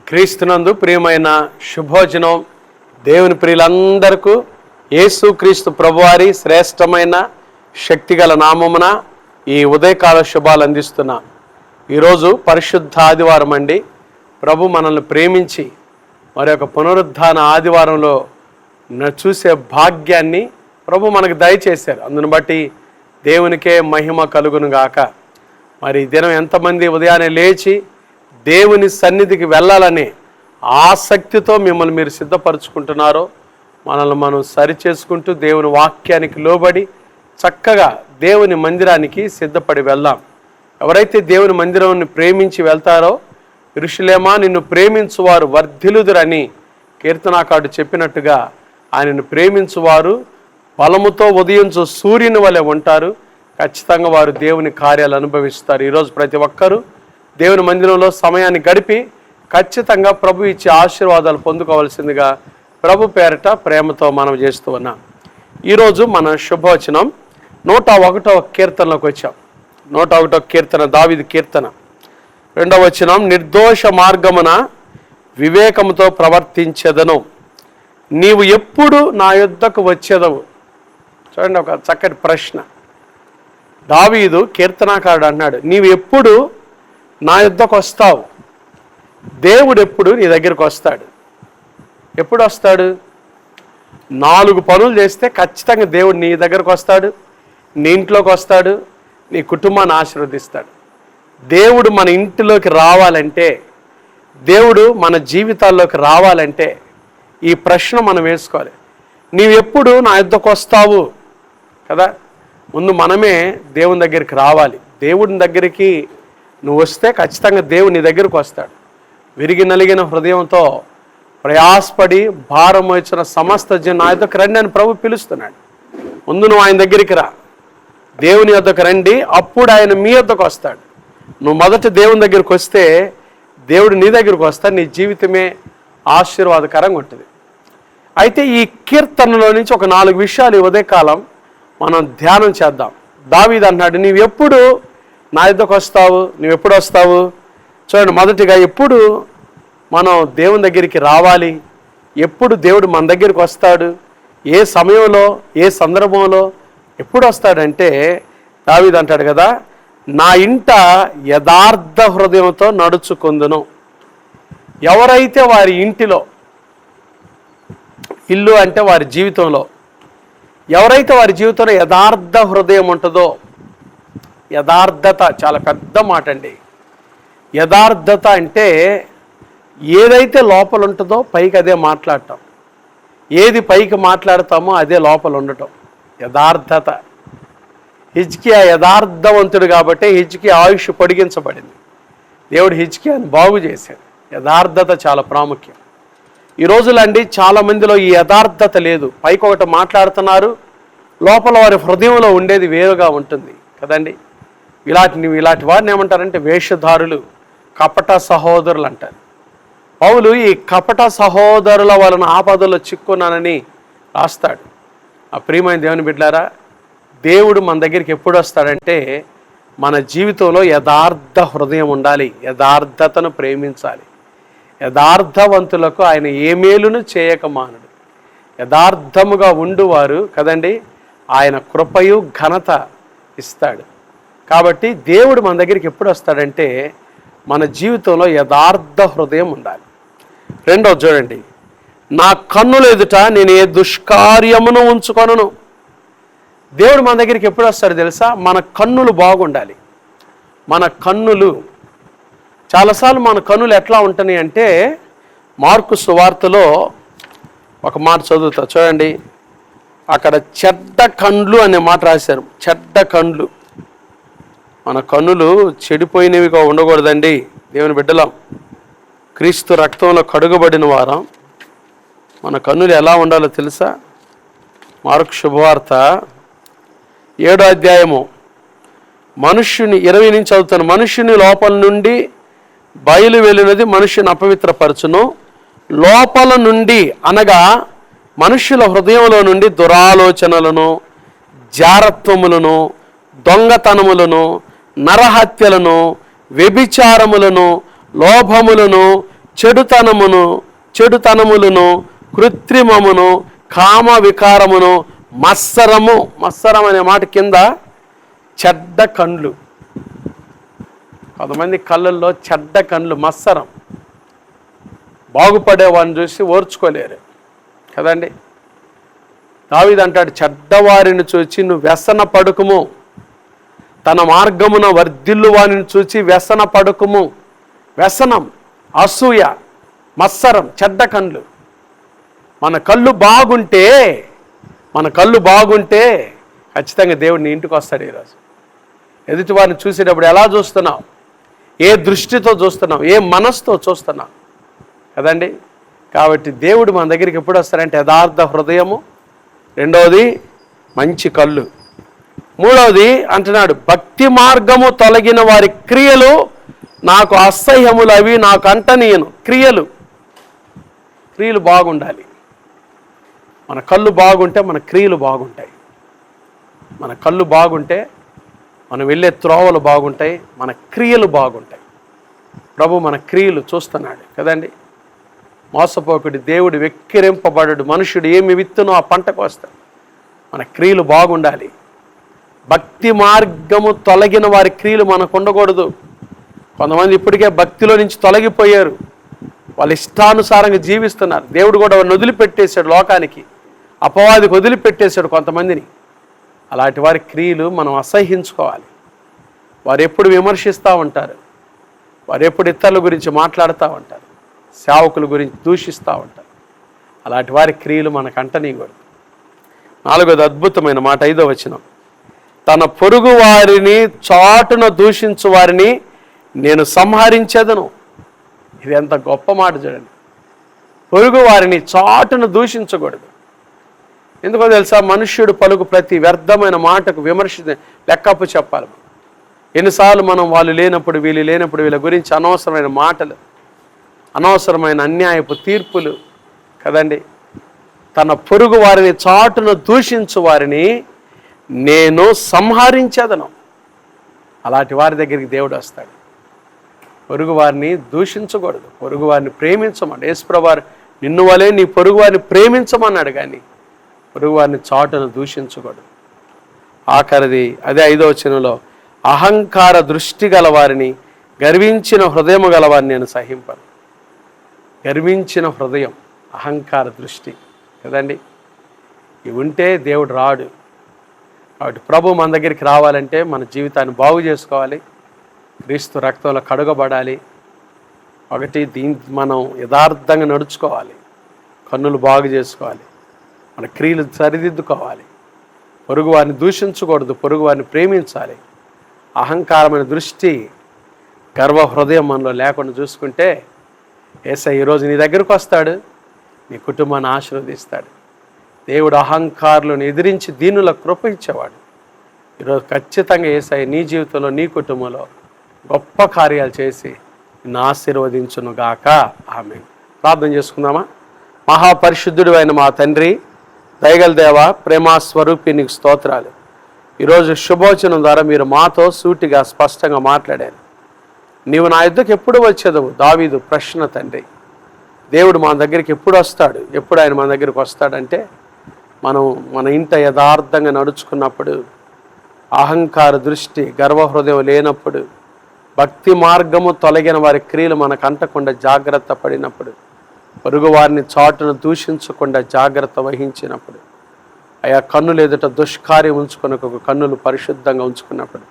క్రీస్తునందు ప్రియమైన శుభోజనం. దేవుని ప్రియులందరికీ యేసు క్రీస్తు ప్రభువారి శ్రేష్టమైన శక్తిగల నామమున ఈ ఉదయకాల శుభాలు అందిస్తున్నా. ఈరోజు పరిశుద్ధ ఆదివారం అండి. ప్రభు మనల్ని ప్రేమించి మరి యొక్క పునరుద్ధాన ఆదివారంలో చూసే భాగ్యాన్ని ప్రభు మనకు దయచేశారు. అందును బట్టి దేవునికే మహిమ కలుగును గాక. మరి ఈ దినం ఎంతమంది ఉదయాన్నే లేచి దేవుని సన్నిధికి వెళ్ళాలనే ఆసక్తితో మిమ్మల్ని మీరు సిద్ధపరచుకుంటున్నారో, మనల్ని మనం సరిచేసుకుంటూ దేవుని వాక్యానికి లోబడి చక్కగా దేవుని మందిరానికి సిద్ధపడి వెళ్దాం. ఎవరైతే దేవుని మందిరాన్ని ప్రేమించి వెళ్తారో, యెరూషలేమా నిన్ను ప్రేమించువారు వర్ధిల్లుదురని కీర్తనాకారుడు చెప్పినట్టుగా ఆయనను ప్రేమించువారు బలముతో ఉదయించు సూర్యుని వలె ఉంటారు. ఖచ్చితంగా వారు దేవుని కార్యాలు అనుభవిస్తారు. ఈరోజు ప్రతి ఒక్కరూ దేవుని మందిరంలో సమయాన్ని గడిపి ఖచ్చితంగా ప్రభు ఇచ్చే ఆశీర్వాదాలు పొందుకోవాల్సిందిగా ప్రభు పేరట ప్రేమతో మనం చేస్తూ ఉన్నాం. ఈరోజు మన శుభవచనం 101వ కీర్తనలోకి వచ్చాం. 101వ కీర్తన దావీదు కీర్తన 2వ వచనం, నిర్దోష మార్గమున వివేకముతో ప్రవర్తించెదను, నీవు ఎప్పుడు నా యొద్దకు వచ్చేదవు. చూడండి, ఒక చక్కటి ప్రశ్న. దావీదు కీర్తనాకారుడు అన్నాడు, నీవు ఎప్పుడు నా యొద్దకు వస్తావు? దేవుడు ఎప్పుడు నీ దగ్గరికి వస్తాడు? ఎప్పుడు వస్తాడు? 4 పనులు చేస్తే ఖచ్చితంగా దేవుడు నీ దగ్గరకు వస్తాడు, నీ ఇంట్లోకి వస్తాడు, నీ కుటుంబాన్ని ఆశీర్వదిస్తాడు. దేవుడు మన ఇంటిలోకి రావాలంటే, దేవుడు మన జీవితాల్లోకి రావాలంటే ఈ ప్రశ్న మనం వేసుకోవాలి. నీవు ఎప్పుడు నా యొద్దకు వస్తావు కదా. ముందు మనమే దేవుని దగ్గరికి రావాలి. దేవుని దగ్గరికి నువ్వు వస్తే ఖచ్చితంగా దేవుడు నీ దగ్గరకు వస్తాడు. విరిగి నలిగిన హృదయంతో ప్రయాసపడి భారం వచ్చిన సమస్త జనం నా యొద్దకు రండి అని ప్రభు పిలుస్తున్నాడు. ముందు నువ్వు ఆయన దగ్గరికి రా, దేవుని యొద్దకు రండి, అప్పుడు ఆయన మీ యొద్దకు వస్తాడు. నువ్వు మొదట దేవుని దగ్గరికి వస్తే దేవుడు నీ దగ్గరకు వస్తాడు. నీ జీవితమే ఆశీర్వాదకరంగా ఉంటుంది. అయితే ఈ కీర్తనలో నుంచి ఒక 4 విషయాలు ఈ ఉదయకాలం మనం ధ్యానం చేద్దాం. దావీదు అన్నాడు, నీవు ఎప్పుడు నా యొద్దకు వస్తావు? నువ్వు ఎప్పుడు వస్తావు? చూడండి, మొదటిగా ఎప్పుడు మనం దేవుని దగ్గరికి రావాలి, ఎప్పుడు దేవుడు మన దగ్గరికి వస్తాడు, ఏ సమయంలో, ఏ సందర్భంలో ఎప్పుడు వస్తాడంటే, దావీదు అంటాడు కదా, నా ఇంట యథార్థ హృదయంతో నడుచుకుందును. ఎవరైతే వారి ఇంటిలో, ఇల్లు అంటే వారి జీవితంలో, ఎవరైతే వారి జీవితంలో యథార్థ హృదయం ఉంటుందో, యథార్థత చాలా పెద్ద మాట అండి. యథార్థత అంటే ఏదైతే లోపల ఉంటుందో పైకి అదే మాట్లాడటం, ఏది పైకి మాట్లాడతామో అదే లోపల ఉండటం యథార్థత. హిజ్కియా యథార్థవంతుడు కాబట్టి హిజ్కియా ఆయుష్ పొడిగించబడింది. దేవుడు హిజ్కియాను బాగు చేశాడు. యథార్థత చాలా ప్రాముఖ్యం. ఈ రోజులండి చాలా మందిలో ఈ యథార్థత లేదు. పైకి ఒకటి మాట్లాడుతున్నారు, లోపల వారి హృదయంలో ఉండేది వేరుగా ఉంటుంది కదండి. ఇలాంటి వారిని ఏమంటారంటే వేషధారులు, కపట సహోదరులు అంటారు. పౌలు ఈ కపట సహోదరుల వలన ఆపదలో చిక్కున్నానని రాస్తాడు. ఆ ప్రియమైన దేవుని బిడ్డలారా, దేవుడు మన దగ్గరికి ఎప్పుడు వస్తాడంటే మన జీవితంలో యథార్థ హృదయం ఉండాలి, యథార్థతను ప్రేమించాలి. యథార్థవంతులకు ఆయన ఏ మేలును చేయక మానడు. యథార్థముగా ఉండువారు కదండి ఆయన కృపయు ఘనత ఇస్తాడు. కాబట్టి దేవుడు మన దగ్గరికి ఎప్పుడు వస్తాడంటే మన జీవితంలో యథార్థ హృదయం ఉండాలి. రెండోది చూడండి, నా కన్నుల ఎదుట నేను ఏ దుష్కార్యమును ఉంచుకొనను. దేవుడు మన దగ్గరికి ఎప్పుడు వస్తాడు తెలుసా? మన కన్నులు బాగుండాలి. మన కన్నులు చాలాసార్లు మన కన్నులు ఎట్లా ఉంటున్నాయి అంటే, మార్కు సువార్తలో ఒక మాట చదువుతా చూడండి, అక్కడ చెడ్డ కండ్లు అనే మాట రాశారు. చెడ్డ కండ్లు. మన కన్నులు చెడిపోయినవిగా ఉండకూడదండి. దేవుని బిడ్డలం, క్రీస్తు రక్తంలో కడుగబడిన వారం. మన కన్నులు ఎలా ఉండాలో తెలుసా? మార్కు శుభవార్త 7వ అధ్యాయము మనుష్యుని 20 నుంచి చదువుతాను. మనుష్యుని లోపల నుండి బయలు వెళ్ళినది మనుష్యుని అపవిత్రపరచును. లోపల నుండి అనగా మనుష్యుల హృదయంలో నుండి దురాలోచనలను, జారత్వములను, దొంగతనములను, నరహత్యలను, వ్యభిచారములను, లోభములను, చెడుతనములను, కృత్రిమమును, కామ వికారమును, మత్సరం అనే మాట కింద చెడ్డ కండ్లు. కొంతమంది కళ్ళల్లో చెడ్డ కండ్లు, మత్సరం. బాగుపడేవాడిని చూసి ఓర్చుకోలేరు కదండి. దావీదు అంటాడు, చెడ్డవారిని చూచి నువ్వు వ్యసన పడుకుము, తన మార్గమున వర్ధిల్లు వారిని చూచి వ్యసన పడుకుము. వ్యసనం, అసూయ, మత్సరం, చెడ్డ కండ్లు. మన కళ్ళు బాగుంటే ఖచ్చితంగా దేవుడు నీ ఇంటికి వస్తాడు. ఈరోజు ఎదుటి వారిని చూసేటప్పుడు ఎలా చూస్తున్నావు, ఏ దృష్టితో చూస్తున్నావు, ఏ మనసుతో చూస్తున్నావు కదండి. కాబట్టి దేవుడు మన దగ్గరికి ఎప్పుడు వస్తారంటే యథార్థ హృదయము, రెండవది మంచి కళ్ళు, మూడవది అంటున్నాడు భక్తి మార్గము తొలగిన వారి క్రియలు నాకు అసహ్యములు, అవి నాకు అంటనీయను. క్రియలు బాగుండాలి. మన కళ్ళు బాగుంటే మన క్రియలు బాగుంటాయి. మన కళ్ళు బాగుంటే మనం వెళ్ళే త్రోవలు బాగుంటాయి, మన క్రియలు బాగుంటాయి. ప్రభు మన క్రియలు చూస్తున్నాడు కదండి. మోసపోకుడి, దేవుడు వెక్కిరింపబడడు, మనుషుడు ఏమి విత్తునో ఆ పంటకు వస్తాడు. మన క్రియలు బాగుండాలి. భక్తి మార్గము తొలగిన వారి క్రియలు మనకు ఉండకూడదు. కొంతమంది ఇప్పటికే భక్తిలో నుంచి తొలగిపోయారు, వాళ్ళ ఇష్టానుసారంగా జీవిస్తున్నారు. దేవుడు కూడా వారిని వదిలిపెట్టేశాడు, లోకానికి అపవాదికి వదిలిపెట్టేశాడు కొంతమందిని. అలాంటి వారి క్రియలు మనం అసహ్యించుకోవాలి. వారు ఎప్పుడు విమర్శిస్తూ ఉంటారు, వారు ఎప్పుడు ఇతరుల గురించి మాట్లాడుతూ ఉంటారు, సేవకుల గురించి దూషిస్తూ ఉంటారు. అలాంటి వారి క్రియలు మనకు అంటనీయకూడదు. నాలుగోది అద్భుతమైన మాట, 5వ వచనం, తన పొరుగు వారిని చాటున దూషించు వారిని నేను సంహరించేదను. ఇది ఎంత గొప్ప మాట చూడండి. పొరుగు వారిని చాటున దూషించకూడదు. ఎందుకో తెలుసా, మనుష్యుడు పలుకు ప్రతి వ్యర్థమైన మాటకు విమర్శ లెక్కప్పు చెప్పాలి. ఎన్నిసార్లు మనం వాళ్ళు లేనప్పుడు వీళ్ళు లేనప్పుడు వీళ్ళ గురించి అనవసరమైన మాటలు, అనవసరమైన అన్యాయపు తీర్పులు కదండి. తన పొరుగు వారిని చాటున దూషించు వారిని నేను సంహరించేదను. అలాంటి వారి దగ్గరికి దేవుడు వస్తాడు. పొరుగు వారిని దూషించకూడదు, పొరుగు వారిని ప్రేమించమన్నాడు. యేసుప్రభువారు నిన్ను వలే నీ పొరుగు వారిని ప్రేమించమన్నాడు, కానీ పొరుగు వారిని చాటును దూషించకూడదు. ఆఖరిది అదే 5వ వచనంలో, అహంకార దృష్టి గల వారిని, గర్వించిన హృదయము గల వారిని నేను సహింపను. గర్వించిన హృదయం, అహంకార దృష్టి కదండి, ఇవి ఉంటే దేవుడు రాడు. కాబట్టి ప్రభు మన దగ్గరికి రావాలంటే మన జీవితాన్ని బాగు చేసుకోవాలి, క్రీస్తు రక్తంలో కడుగబడాలి. మనం యథార్థంగా నడుచుకోవాలి, కన్నులు బాగు చేసుకోవాలి, మన క్రియలు సరిదిద్దుకోవాలి, పొరుగు వారిని దూషించకూడదు, పొరుగు వారిని ప్రేమించాలి. అహంకారమైన దృష్టి, గర్వ హృదయం మనలో లేకుండా చూసుకుంటే యేసయ్య ఈరోజు నీ దగ్గరకు వస్తాడు, నీ కుటుంబాన్ని ఆశీర్వదిస్తాడు. దేవుడు అహంకారులను ఎదిరించి దీనుల కృప ఇచ్చేవాడు. ఈరోజు ఖచ్చితంగా యేసయ్య నీ జీవితంలో, నీ కుటుంబంలో గొప్ప కార్యాలు చేసి నిన్ను ఆశీర్వదించును గాక. ఆమేన్. ప్రార్థన చేసుకుందామా. మహాపరిశుద్ధుడు అయిన మా తండ్రి, దయగల దేవ, ప్రేమా స్వరూపి, నీకు స్తోత్రాలు. ఈరోజు శుభవచనం ద్వారా మీరు మాతో సూటిగా స్పష్టంగా మాట్లాడారు. నీవు నా యుద్ధకు ఎప్పుడు వచ్చేదవు? దావీదు ప్రశ్న తండ్రి. దేవుడు మన దగ్గరికి ఎప్పుడు వస్తాడు? ఎప్పుడు ఆయన మన దగ్గరికి వస్తాడంటే మన ఇంట యథార్థంగా నడుచుకున్నప్పుడు, అహంకార దృష్టి, గర్వహృదయం లేనప్పుడు, భక్తి మార్గము తొలగిన వారి క్రియలు మనకు అంటకుండా జాగ్రత్త పడినప్పుడు, పొరుగు వారిని చాటును దూషించకుండా జాగ్రత్త వహించినప్పుడు, ఆయా కన్నులు ఎదుట దుష్కార్యం ఉంచుకున్న కన్నులు పరిశుద్ధంగా ఉంచుకున్నప్పుడు,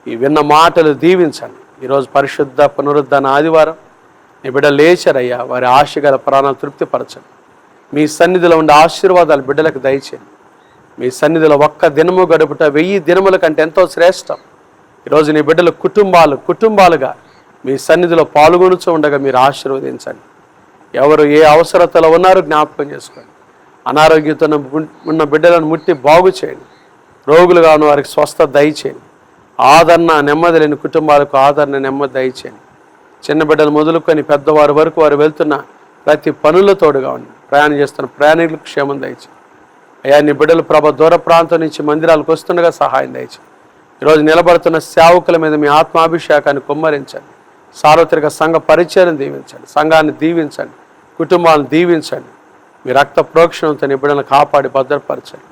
ఈ విన్న మాటలు దీవించండి. ఈరోజు పరిశుద్ధ పునరుద్ధరణ ఆదివారం, నీ బిడ్డ లేచారయ్యా, వారి ఆశగల ప్రాణాలు తృప్తిపరచండి. మీ సన్నిధిలో ఉండే ఆశీర్వాదాలు బిడ్డలకు దయచేయండి. మీ సన్నిధిలో ఒక్క దినము గడుపుట 1000 దినముల కంటే ఎంతో శ్రేష్టం. ఈరోజు నీ బిడ్డలు కుటుంబాలుగా మీ సన్నిధిలో పాల్గొనుచు ఉండగా మీరు ఆశీర్వదించండి. ఎవరు ఏ అవసరతలో ఉన్నారో జ్ఞాపకం చేసుకోండి. అనారోగ్యంతో ఉన్న బిడ్డలను ముట్టి బాగు చేయండి. రోగులుగా ఉన్న వారికి స్వస్థత దయచేయండి. ఆదరణ, నెమ్మది లేని కుటుంబాలకు ఆదరణ, నెమ్మది దయచేయండి. చిన్న బిడ్డలు మొదలుకొని పెద్దవారి వరకు వారు వెళ్తున్న ప్రతి పనుల తోడుగా ఉండి, ప్రయాణం చేస్తున్న ప్రయాణికులకు క్షేమం దయచేయండి. అయ్యా, నీ బిడ్డలు దూర ప్రాంతం నుంచి మందిరాలకు వస్తుండగా సహాయం దయచేయండి. ఈరోజు నిలబడుతున్న సేవకుల మీద మీ ఆత్మాభిషేకాన్ని కుమ్మరించండి. సార్వత్రిక సంఘ పరిచయం దీవించండి, సంఘాన్ని దీవించండి, కుటుంబాలను దీవించండి. మీ రక్త ప్రోక్షణంతో నిబిడలను కాపాడి భద్రపరచండి.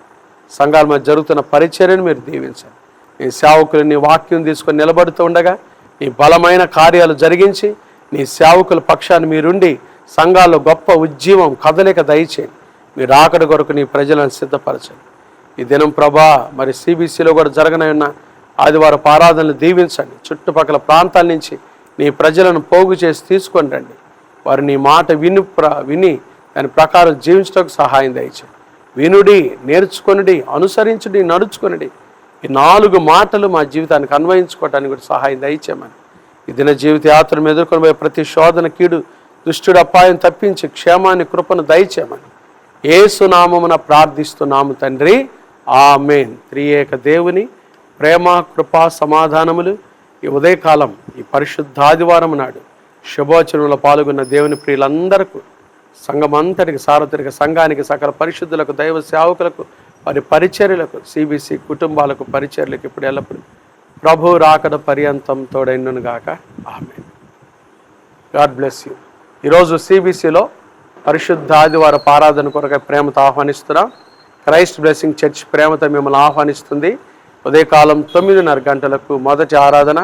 సంఘాల మధ్య జరుగుతున్న పరిచర్యను మీరు దీవించండి. నీ సేవకులు నీ వాక్యం తీసుకొని నిలబడుతూ ఉండగా నీ బలమైన కార్యాలు జరిగించి నీ సేవకుల పక్షాన్ని మీరుండి సంఘాల్లో గొప్ప ఉజ్జీవం కదలిక దయచేయండి. మీరు రాకడ కొరకు నీ ప్రజలను సిద్ధపరచండి. ఈ దినం ప్రభా మరి సిబిసిలో కూడా జరగనున్న ఆదివారపు ఆరాధనలు దీవించండి. చుట్టుపక్కల ప్రాంతాల నుంచి నీ ప్రజలను పోగు చేసి తీసుకొని రండి. వారు నీ మాట విని దాని ప్రకారం జీవించడానికి సహాయం దయచేయండి. వినుడి, నేర్చుకొనుడి, అనుసరించుడి, నడుచుకొనుడి. ఈ 4 మాటలు మా జీవితానికి అన్వయించుకోవటానికి కూడా సహాయం దయచేయమని, ఈ దిన జీవిత యాత్రను ఎదుర్కొని పోయే ప్రతి శోధన, కీడు, దుష్టుడు అపాయం తప్పించి క్షేమాన్ని, కృపను దయచేయమని యేసు నామమున ప్రార్థిస్తున్నాము తండ్రి, ఆమేన్. త్రియేక దేవుని ప్రేమ, కృప, సమాధానములు ఈ ఉదయకాలం ఈ పరిశుద్ధాదివారం నాడు శుభోచనంలో పాల్గొన్న దేవుని ప్రియులందరికీ, సంఘమంతటికి, సార్వత్రిక సంఘానికి, సకల పరిశుద్ధులకు, దైవ సేవకులకు, వారి పరిచర్యలకు, సిబిసి కుటుంబాలకు, పరిచర్యలకు ఇప్పుడు ఎల్లప్పుడు ప్రభు రాకడ పర్యంతం తోడైనను గాక. ఆమేన్. God bless you. ఈరోజు సిబిసిలో పరిశుద్ధ ఆదివార ఆరాధన కొరకు ప్రేమతో ఆహ్వానిస్తున్నాం. క్రైస్ట్ బ్లెస్సింగ్ చర్చ్ ప్రేమతో మిమ్మల్ని ఆహ్వానిస్తుంది. ఉదయకాలం 9:30 గంటలకు మొదటి ఆరాధన,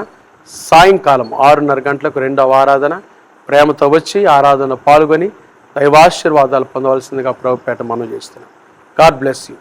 సాయంకాలం 6:30 గంటలకు రెండవ ఆరాధన. ప్రేమతో వచ్చి ఆరాధన పాల్గొని దైవాశీర్వాదాలు పొందవలసిందిగా ప్రభుపేట మనం చేస్తున్నాం. God bless you.